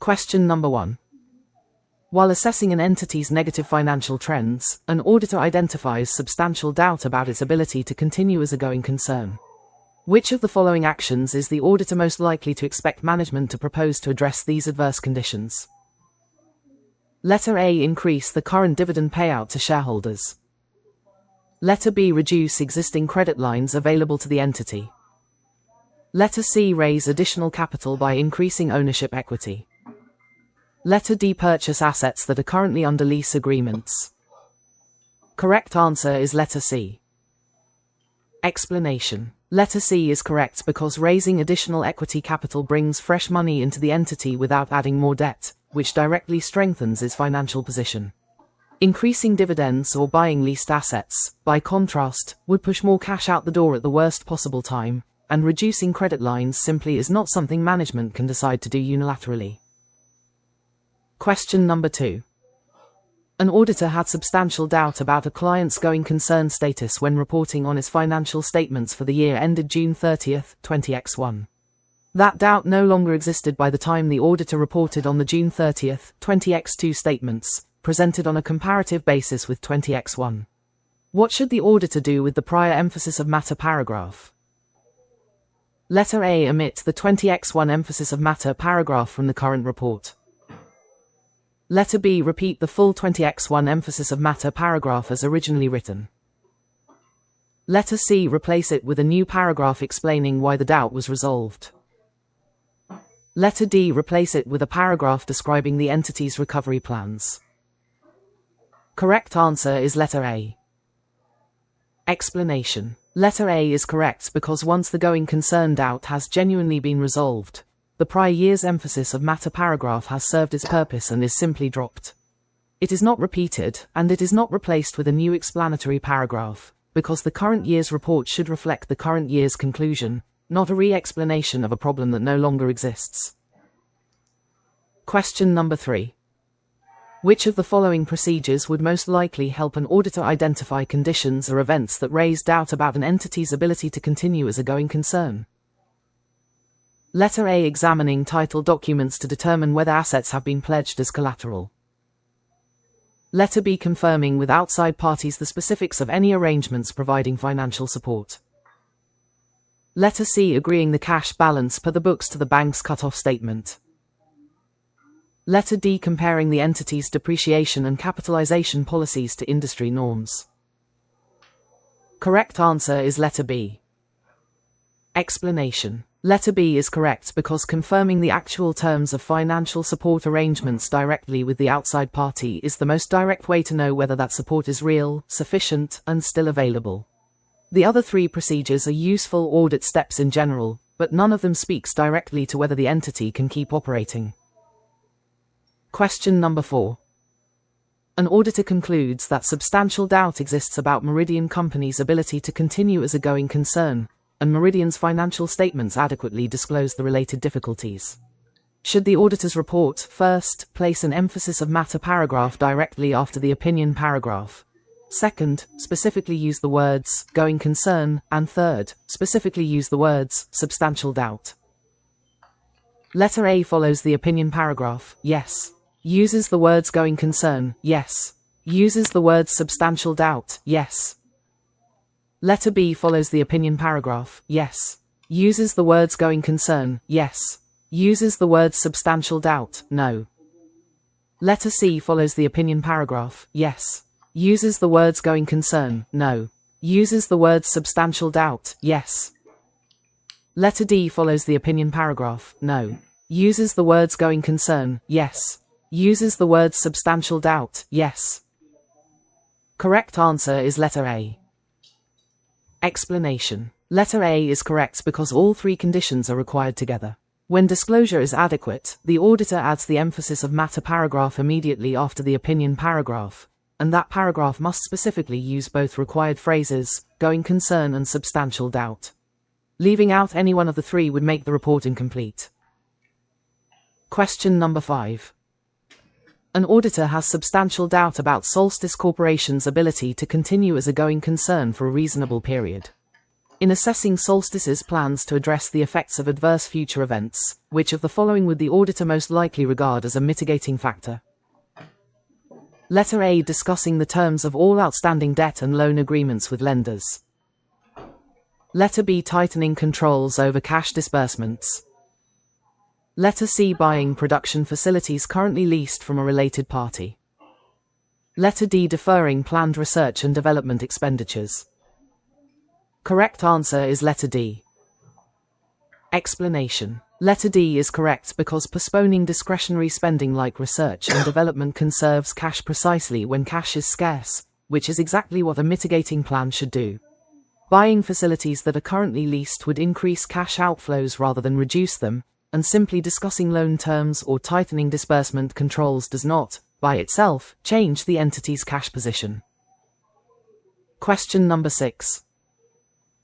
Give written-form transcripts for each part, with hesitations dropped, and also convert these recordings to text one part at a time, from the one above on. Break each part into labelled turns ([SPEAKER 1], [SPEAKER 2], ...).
[SPEAKER 1] Question number 1. While assessing an entity's negative financial trends, an auditor identifies substantial doubt about its ability to continue as a going concern. Which of the following actions is the auditor most likely to expect management to propose to address these adverse conditions? Letter A. Increase the current dividend payout to shareholders. Letter B. Reduce existing credit lines available to the entity. Letter C. Raise additional capital by increasing ownership equity. Letter D. Purchase assets that are currently under lease agreements. Correct answer is letter C. Explanation. Letter C is correct because raising additional equity capital brings fresh money into the entity without adding more debt, which directly strengthens its financial position. Increasing dividends or buying leased assets, by contrast, would push more cash out the door at the worst possible time, and reducing credit lines simply is not something management can decide to do unilaterally. Question number 2. An auditor had substantial doubt about a client's going concern status when reporting on its financial statements for the year ended June 30th, 2021. That doubt no longer existed by the time the auditor reported on the June 30th, 2022 statements, presented on a comparative basis with 2021. What should the auditor do with the prior emphasis of matter paragraph? Letter A. Omit the 20x1 emphasis of matter paragraph from the current report. Letter B. Repeat the full 20x1 emphasis of matter paragraph as originally written. Letter C. Replace it with a new paragraph explaining why the doubt was resolved. Letter D. Replace it with a paragraph describing the entity's recovery plans. Correct answer is letter A. Explanation. Letter A is correct because once the going concern doubt has genuinely been resolved, the prior year's emphasis of matter paragraph has served its purpose and is simply dropped. It is not repeated, and it is not replaced with a new explanatory paragraph, because the current year's report should reflect the current year's conclusion, not a re-explanation of a problem that no longer exists. Question number 3. Which of the following procedures would most likely help an auditor identify conditions or events that raise doubt about an entity's ability to continue as a going concern? Letter A. Examining title documents to determine whether assets have been pledged as collateral. Letter B. Confirming with outside parties the specifics of any arrangements providing financial support. Letter C. Agreeing the cash balance per the books to the bank's cut-off statement. Letter D. Comparing the entity's depreciation and capitalization policies to industry norms. Correct answer is letter B. Explanation. Letter B is correct because confirming the actual terms of financial support arrangements directly with the outside party is the most direct way to know whether that support is real, sufficient, and still available. The other 3 procedures are useful audit steps in general, but none of them speaks directly to whether the entity can keep operating. Question number 4. An auditor concludes that substantial doubt exists about Meridian Company's ability to continue as a going concern, and Meridian's financial statements adequately disclose the related difficulties. Should the auditor's report, first, place an emphasis of matter paragraph directly after the opinion paragraph? Second, specifically use the words, going concern, and third, specifically use the words, substantial doubt? Letter A follows the opinion paragraph, yes. Uses the words going concern, yes. Uses the words substantial doubt, yes. Letter B follows the opinion paragraph, yes. Uses the words going concern, yes. Uses the words substantial doubt, no. Letter C follows the opinion paragraph, yes. Uses the words going concern, no. Uses the words substantial doubt, yes. Letter D follows the opinion paragraph, no. Uses the words going concern, yes. Uses the words substantial doubt, yes. Correct answer is letter A. Explanation. Letter A is correct because all 3 conditions are required together. When disclosure is adequate, the auditor adds the emphasis of matter paragraph immediately after the opinion paragraph, and that paragraph must specifically use both required phrases, going concern and substantial doubt. Leaving out any one of the 3 would make the report incomplete. Question number 5. An auditor has substantial doubt about Solstice Corporation's ability to continue as a going concern for a reasonable period. In assessing Solstice's plans to address the effects of adverse future events, which of the following would the auditor most likely regard as a mitigating factor? Letter A. Discussing the terms of all outstanding debt and loan agreements with lenders. Letter B. Tightening controls over cash disbursements. Letter C. Buying production facilities currently leased from a related party. Letter D. Deferring planned research and development expenditures. Correct answer is letter D. Explanation. Letter D is correct because postponing discretionary spending like research and development conserves cash precisely when cash is scarce, which is exactly what a mitigating plan should do. Buying facilities that are currently leased would increase cash outflows rather than reduce them, and simply discussing loan terms or tightening disbursement controls does not, by itself, change the entity's cash position. Question number 6.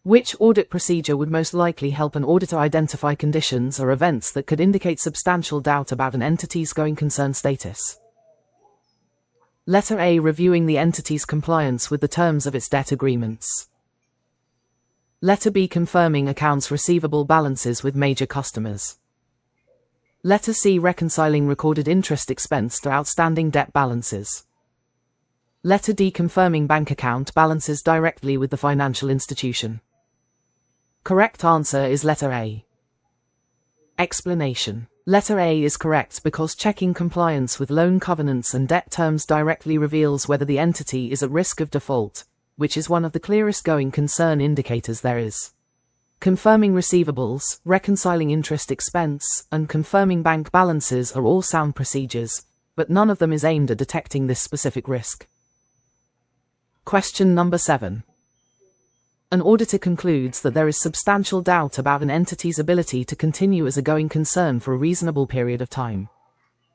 [SPEAKER 1] Which audit procedure would most likely help an auditor identify conditions or events that could indicate substantial doubt about an entity's going concern status? Letter A. Reviewing the entity's compliance with the terms of its debt agreements. Letter B. Confirming accounts receivable balances with major customers. Letter C. Reconciling recorded interest expense to outstanding debt balances. Letter D. Confirming bank account balances directly with the financial institution. Correct answer is letter A. Explanation. Letter A is correct because checking compliance with loan covenants and debt terms directly reveals whether the entity is at risk of default, which is one of the clearest going concern indicators there is. Confirming receivables, reconciling interest expense, and confirming bank balances are all sound procedures, but none of them is aimed at detecting this specific risk. Question number 7. An auditor concludes that there is substantial doubt about an entity's ability to continue as a going concern for a reasonable period of time.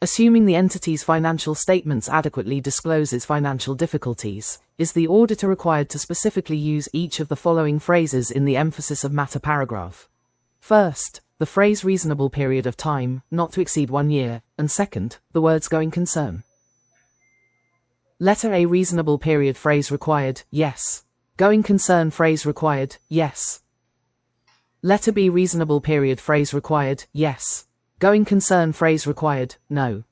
[SPEAKER 1] Assuming the entity's financial statements adequately disclose its financial difficulties, is the auditor required to specifically use each of the following phrases in the emphasis of matter paragraph? First, the phrase reasonable period of time, not to exceed 1 year, and second, the words going concern. Letter A. Reasonable period phrase required, yes. Going concern phrase required, yes. Letter B. Reasonable period phrase required, yes. Going concern phrase required, no.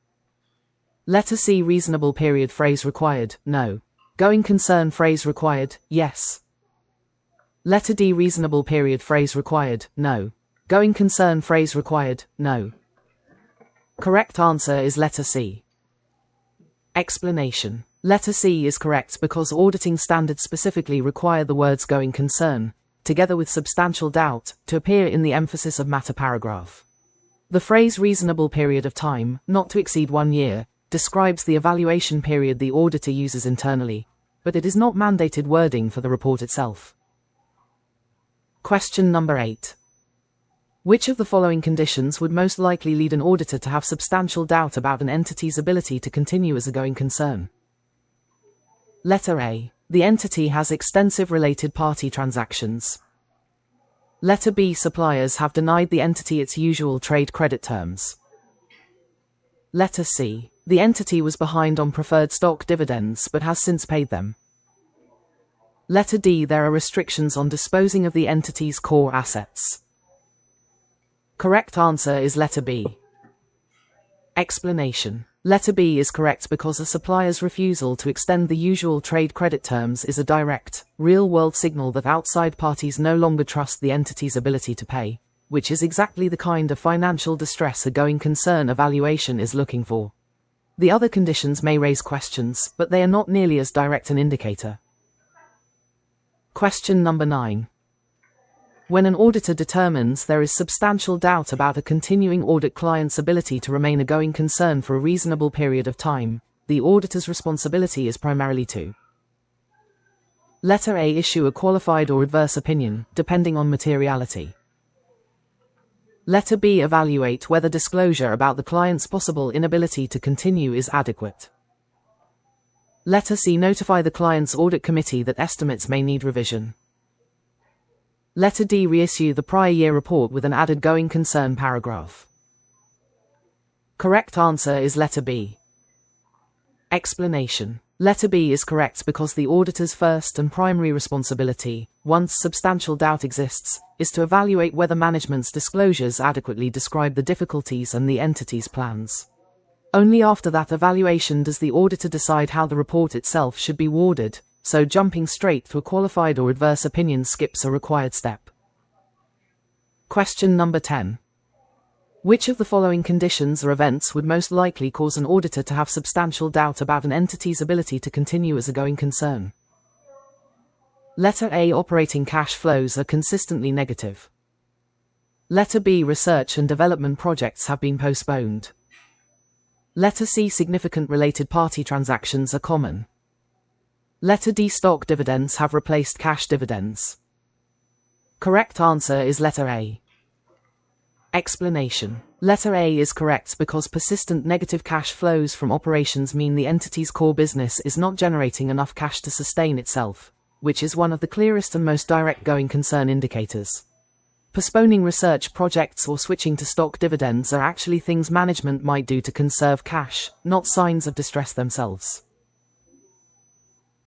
[SPEAKER 1] Letter C. Reasonable period phrase required, no. Going concern phrase required, yes. Letter D. Reasonable period phrase required, no. Going concern phrase required, no. Correct answer is letter C. Explanation. Letter C is correct because auditing standards specifically require the words going concern, together with substantial doubt, to appear in the emphasis of matter paragraph. The phrase reasonable period of time, not to exceed 1 year, describes the evaluation period the auditor uses internally, but it is not mandated wording for the report itself. Question number 8. Which of the following conditions would most likely lead an auditor to have substantial doubt about an entity's ability to continue as a going concern? Letter A. The entity has extensive related party transactions. Letter B. Suppliers have denied the entity its usual trade credit terms. Letter C. The entity was behind on preferred stock dividends but has since paid them. Letter D. There are restrictions on disposing of the entity's core assets. Correct answer is letter B. Explanation. Letter B is correct because a supplier's refusal to extend the usual trade credit terms is a direct, real-world signal that outside parties no longer trust the entity's ability to pay, which is exactly the kind of financial distress a going concern evaluation is looking for. The other conditions may raise questions, but they are not nearly as direct an indicator. Question number 9. When an auditor determines there is substantial doubt about a continuing audit client's ability to remain a going concern for a reasonable period of time, the auditor's responsibility is primarily to: Letter A. Issue a qualified or adverse opinion, depending on materiality. Letter B. Evaluate whether disclosure about the client's possible inability to continue is adequate. Letter C. Notify the client's audit committee that estimates may need revision. Letter D. Reissue the prior year report with an added going concern paragraph. Correct answer is letter B. Explanation. Letter B is correct because the auditor's first and primary responsibility, once substantial doubt exists, is to evaluate whether management's disclosures adequately describe the difficulties and the entity's plans. Only after that evaluation does the auditor decide how the report itself should be worded, so jumping straight to a qualified or adverse opinion skips a required step. Question number 10. Which of the following conditions or events would most likely cause an auditor to have substantial doubt about an entity's ability to continue as a going concern? Letter A. Operating cash flows are consistently negative. Letter B. Research and development projects have been postponed. Letter C. Significant related party transactions are common. Letter D. Stock dividends have replaced cash dividends. Correct answer is letter A. Explanation. Letter A is correct because persistent negative cash flows from operations mean the entity's core business is not generating enough cash to sustain itself, which is one of the clearest and most direct going concern indicators. Postponing research projects or switching to stock dividends are actually things management might do to conserve cash, not signs of distress themselves.